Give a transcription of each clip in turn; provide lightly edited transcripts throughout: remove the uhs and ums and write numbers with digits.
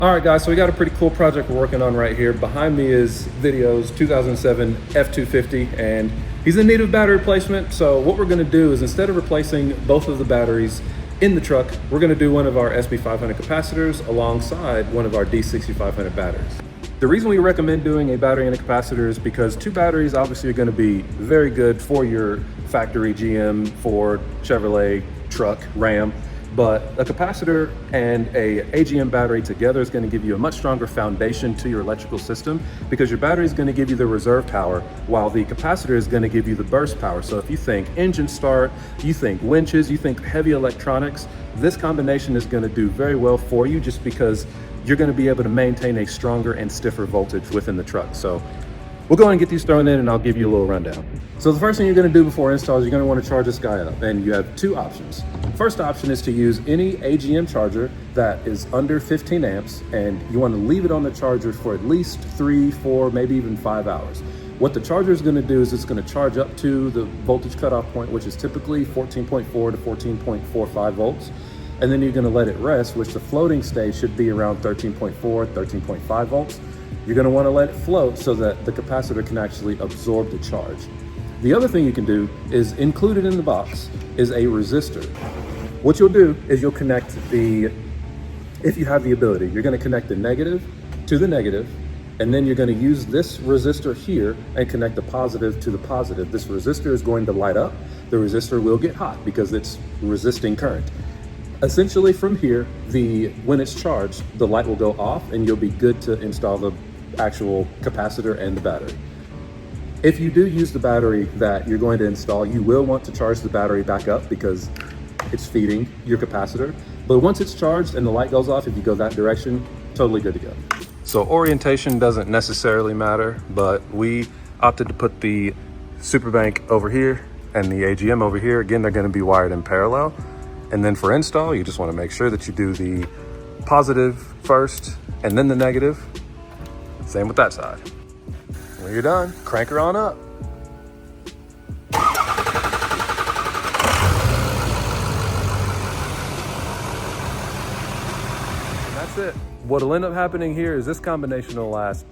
All right, guys, so we got a pretty cool project we're working on right here. Behind me is Video's 2007 F250, and he's in need of battery replacement. So what we're gonna do is, instead of replacing both of the batteries in the truck, we're gonna do one of our SB500 capacitors alongside one of our D6500 batteries. The reason we recommend doing a battery and a capacitor is because two batteries obviously are gonna be very good for your factory GM, Ford, Chevrolet, truck, Ram. But a capacitor and a AGM battery together is going to give you a much stronger foundation to your electrical system, because your battery is going to give you the reserve power while the capacitor is going to give you the burst power. So if you think engine start, you think winches, you think heavy electronics, this combination is going to do very well for you, just because you're going to be able to maintain a stronger and stiffer voltage within the truck. So we'll go ahead and get these thrown in and I'll give you a little rundown. So the first thing you're going to do before install is you're going to want to charge this guy up, and you have two options. First option is to use any AGM charger that is under 15 amps, and you want to leave it on the charger for at least 3, 4, maybe even 5 hours. What the charger is going to do is it's going to charge up to the voltage cutoff point, which is typically 14.4 to 14.45 volts. And then you're going to let it rest, which the floating state should be around 13.4, 13.5 volts. You're going to want to let it float so that the capacitor can actually absorb the charge. The other thing you can do is, included in the box is a resistor. What you'll do is you'll connect if you have the ability, you're going to connect the negative to the negative, and then you're going to use this resistor here and connect the positive to the positive. This resistor is going to light up. The resistor will get hot because it's resisting current. Essentially from here, when it's charged, the light will go off and you'll be good to install the actual capacitor and the battery. If you do use the battery that you're going to install, you will want to charge the battery back up because it's feeding your capacitor. But once it's charged and the light goes off, if you go that direction, totally good to go. So orientation doesn't necessarily matter, but we opted to put the SuperBANK over here and the AGM over here. Again, they're going to be wired in parallel. And then for install, you just want to make sure that you do the positive first and then the negative. Same with that side. When you're done, crank her on up. And that's it. What'll end up happening here is this combination will last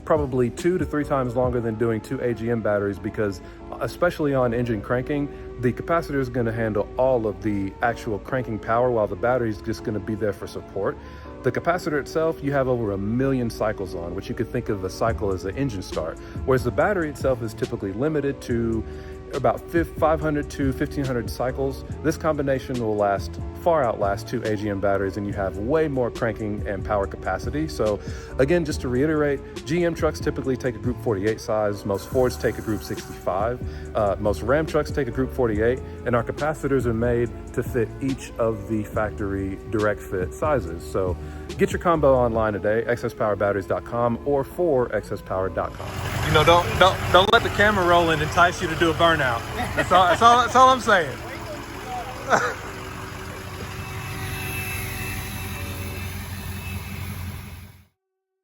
probably 2 to 3 times longer than doing 2 AGM batteries, because especially on engine cranking, the capacitor is going to handle all of the actual cranking power while the battery is just going to be there for support. The capacitor itself, you have over 1 million cycles on, which you could think of a cycle as an engine start, whereas the battery itself is typically limited to about 500 to 1500 cycles. This combination will far outlast 2 AGM batteries, and you have way more cranking and power capacity. So again, just to reiterate, GM trucks typically take a Group 48 size, most Fords take a Group 65, most Ram trucks take a Group 48, and our capacitors are made to fit each of the factory direct fit sizes. So get your combo online today, excesspowerbatteries.com or 4excesspower.com. You know, don't let the camera roll and entice you to do a burnout. That's all I'm saying.